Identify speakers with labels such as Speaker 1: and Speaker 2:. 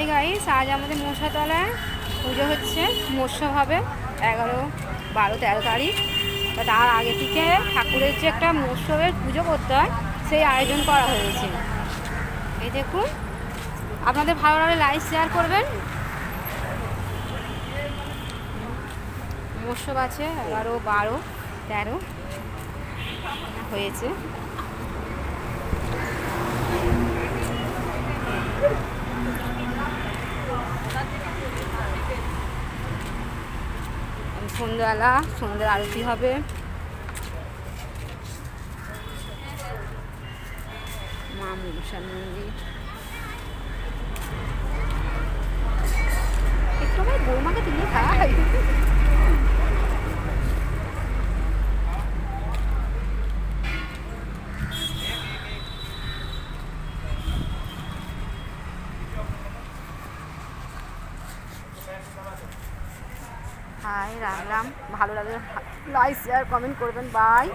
Speaker 1: Hi guys, আজ আমাদের মশাতলায় পুজো হচ্ছে মৎস্যভাবে 11, 12, 13 তারিখ। তার আগে থেকে ঠাকুরের যে একটা মৎস্যের পুজো করতে হয় সেই আয়োজন করা হয়েছে। এই দেখুন, আপনাদের ভালো লাগলে লাইক শেয়ার করবেন। মৎস্য আছে 11, 12, 13 হয়েছে। সন্ধ্যাবেলা সন্ধ্যার আরতি হবে। মা মনসার মন্দির। একটু আমার বৌমাকে দিয়ে খাই। হাই রাম রাম, ভালো লাগলে লাইক শেয়ার কমেন্ট করবেন। বাই।